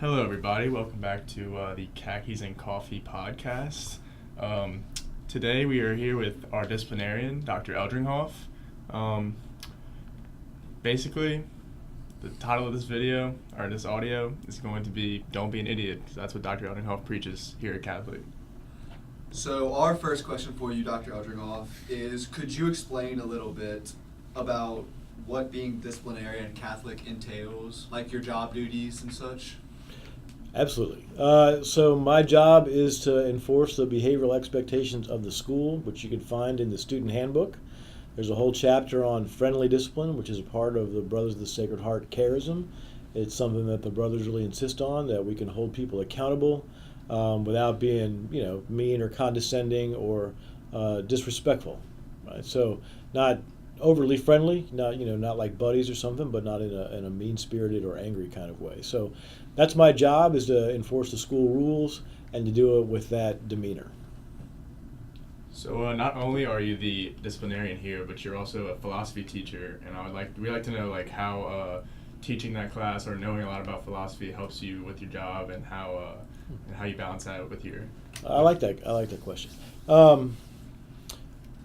Hello, everybody. Welcome back to the Khakis and Coffee podcast. Today we are here with our disciplinarian, Dr. Eldringhoff. Um, Basically, the title of this video, or this audio, is going to be Don't Be an Idiot, because that's what Dr. Eldringhoff preaches here at Catholic. So our first question for you, Dr. Eldringhoff, is could you explain a little bit about what being disciplinarian Catholic entails, like your job duties and such? Absolutely. So my job is to enforce the behavioral expectations of the school, which you can find in the student handbook. There's a whole chapter on friendly discipline, which is a part of the Brothers of the Sacred Heart charism. It's something that the brothers really insist on, that we can hold people accountable without being, mean or condescending or disrespectful. Right? So not overly friendly, not like buddies or something, but not in a mean-spirited or angry kind of way. So that's my job, is to enforce the school rules and to do it with that demeanor. So not only are you the disciplinarian here, but you're also a philosophy teacher, and we'd like to know how teaching that class or knowing a lot about philosophy helps you with your job, and how you balance that with your. I like that question.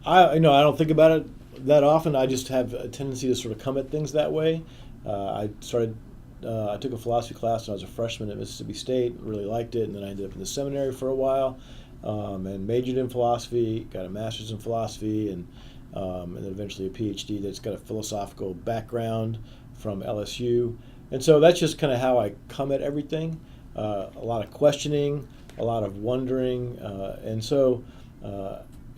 I don't think about it that often. I just have a tendency to sort of come at things that way. I took a philosophy class when I was a freshman at Mississippi State, really liked it, and then I ended up in the seminary for a while, and majored in philosophy, got a master's in philosophy, and then eventually a PhD that's got a philosophical background from LSU. And so that's just kind of how I come at everything, a lot of questioning, a lot of wondering, and so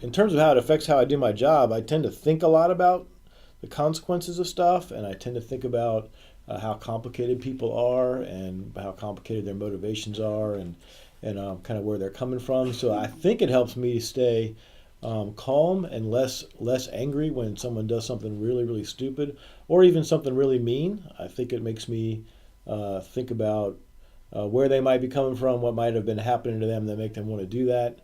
in terms of how it affects how I do my job, I tend to think a lot about the consequences of stuff, and I tend to think about how complicated people are and how complicated their motivations are, and kind of where they're coming from. So I think it helps me stay calm and less angry when someone does something really, really stupid or even something really mean. I think it makes me think about where they might be coming from, what might have been happening to them that make them want to do that.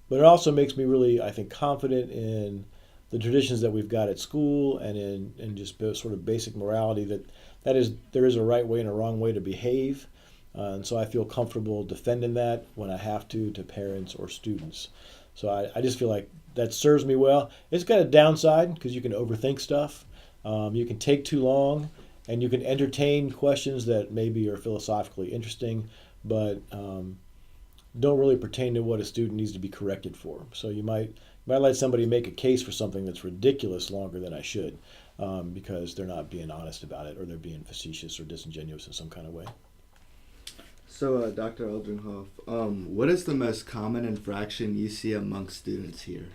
But it also makes me really, I think, confident in the traditions that we've got at school, and in just sort of basic morality, there is a right way and a wrong way to behave. And so I feel comfortable defending that when I have to parents or students. So I just feel like that serves me well. It's got a downside because you can overthink stuff. You can take too long, and you can entertain questions that maybe are philosophically interesting, but don't really pertain to what a student needs to be corrected for. So you might let somebody make a case for something that's ridiculous longer than I should, because they're not being honest about it, or they're being facetious or disingenuous in some kind of way. So, Dr. Eldringhoff, what is the most common infraction you see amongst students here?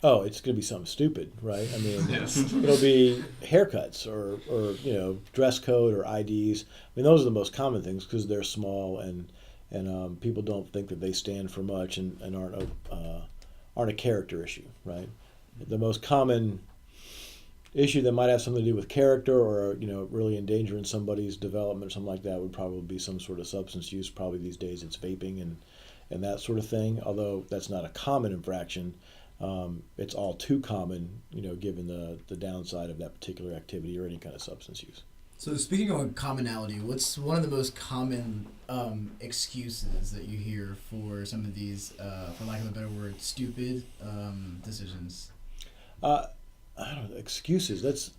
Oh, it's going to be something stupid, right? I mean, Yes. It'll be haircuts or dress code or IDs. I mean, those are the most common things because they're small, and people don't think that they stand for much, and aren't a character issue, right? The most common issue that might have something to do with character, or really endangering somebody's development or something like that, would probably be some sort of substance use. Probably these days it's vaping and that sort of thing. Although that's not a common infraction, it's all too common, given the downside of that particular activity or any kind of substance use. So speaking of commonality, what's one of the most common excuses that you hear for some of these, for lack of a better word, stupid decisions? I don't know, excuses. That's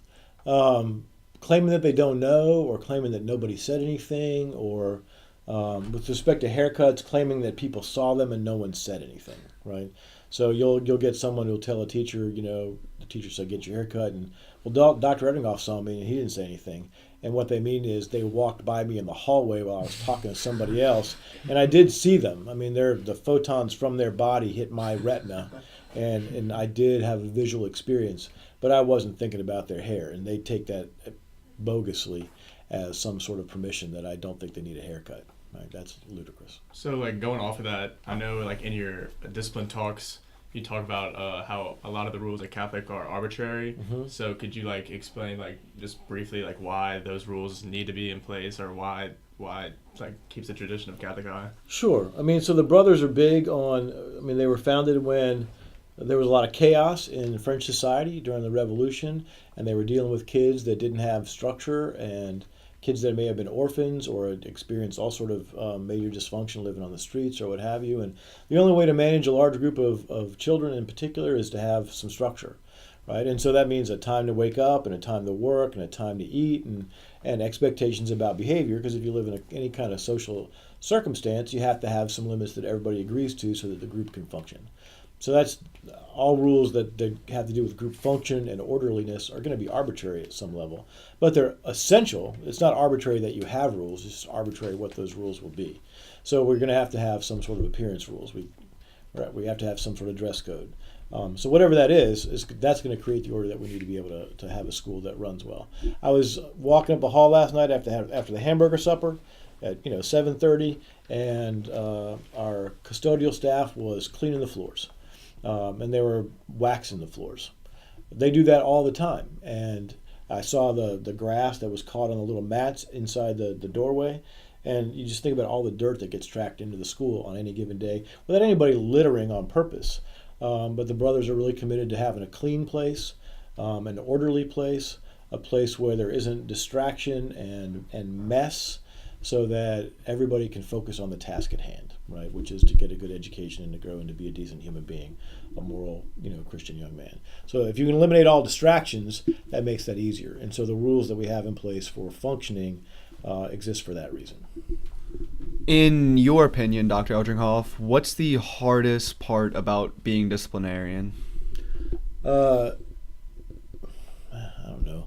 claiming that they don't know, or claiming that nobody said anything, or with respect to haircuts, claiming that people saw them and no one said anything, right? So you'll get someone who'll tell a teacher, the teacher said, get your hair cut, and Dr. Eldringhoff saw me and he didn't say anything. And what they mean is they walked by me in the hallway while I was talking to somebody else, and I did see them. I mean, the photons from their body hit my retina, and I did have a visual experience, but I wasn't thinking about their hair, and they take that bogusly as some sort of permission that I don't think they need a haircut. Right? That's ludicrous. So going off of that, I know in your discipline talks, you talk about how a lot of the rules at Catholic are arbitrary. Mm-hmm. So could you explain just briefly why those rules need to be in place, or why keeps the tradition of Catholic high? Sure. I mean, so the brothers are big on. I mean, they were founded when there was a lot of chaos in French society during the Revolution, and they were dealing with kids that didn't have structure and kids that may have been orphans or had experienced all sort of major dysfunction living on the streets or what have you. And the only way to manage a large group of children in particular is to have some structure, right? And so that means a time to wake up and a time to work and a time to eat and expectations about behavior, because if you live in any kind of social circumstance, you have to have some limits that everybody agrees to so that the group can function. So that's all rules that have to do with group function and orderliness are going to be arbitrary at some level, but they're essential. It's not arbitrary that you have rules; it's just arbitrary what those rules will be. So we're going to have some sort of appearance rules. We have to have some sort of dress code. So whatever that is that's going to create the order that we need to be able to have a school that runs well. I was walking up the hall last night after the hamburger supper at 7:30, and our custodial staff was cleaning the floors. And they were waxing the floors. They do that all the time. And I saw the grass that was caught on the little mats inside the doorway. And you just think about all the dirt that gets tracked into the school on any given day without anybody littering on purpose. But the brothers are really committed to having a clean place, an orderly place, a place where there isn't distraction and mess, so that everybody can focus on the task at hand, right? Which is to get a good education and to grow and to be a decent human being, a moral, Christian young man. So if you can eliminate all distractions, that makes that easier. And so the rules that we have in place for functioning exist for that reason. In your opinion, Dr. Eldringhoff, what's the hardest part about being disciplinarian? I don't know.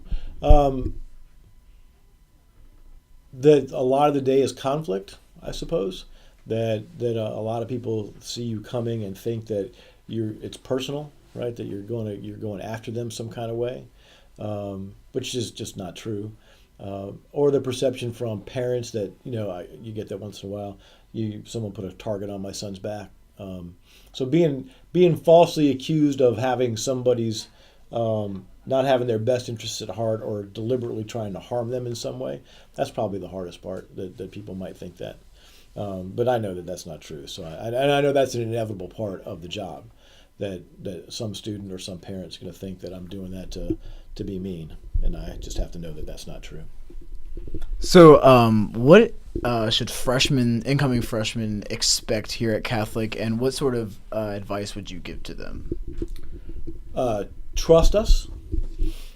That a lot of the day is conflict, I suppose. That a lot of people see you coming and think that it's personal, right? That you're going after them some kind of way, which is just not true. Or the perception from parents that you get that once in a while. Someone put a target on my son's back. So being falsely accused of having somebody's not having their best interests at heart or deliberately trying to harm them in some way, that's probably the hardest part, that people might think that. But I know that that's not true. So I know that's an inevitable part of the job, that some student or some parent's going to think that I'm doing that to be mean. And I just have to know that that's not true. So what should incoming freshmen expect here at Catholic, and what sort of advice would you give to them? Trust us.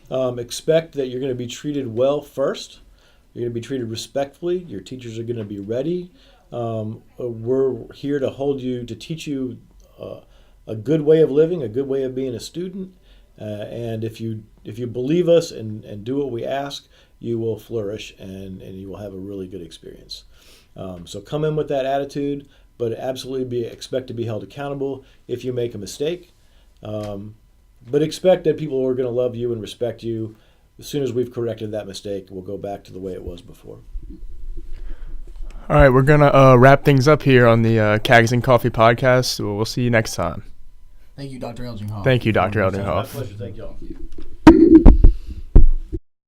Expect that you're going to be treated well first. You're going to be treated respectfully. Your teachers are going to be ready. We're here to teach you a good way of living, a good way of being a student. And if you believe us and do what we ask, you will flourish and you will have a really good experience. So come in with that attitude, but absolutely expect to be held accountable if you make a mistake. But expect that people are going to love you and respect you. As soon as we've corrected that mistake, we'll go back to the way it was before. All right, we're going to wrap things up here on the Cags and Coffee podcast. We'll see you next time. Thank you, Dr. Eldringhoff. Thank you, Dr. Eldringhoff. My pleasure. Thank y'all.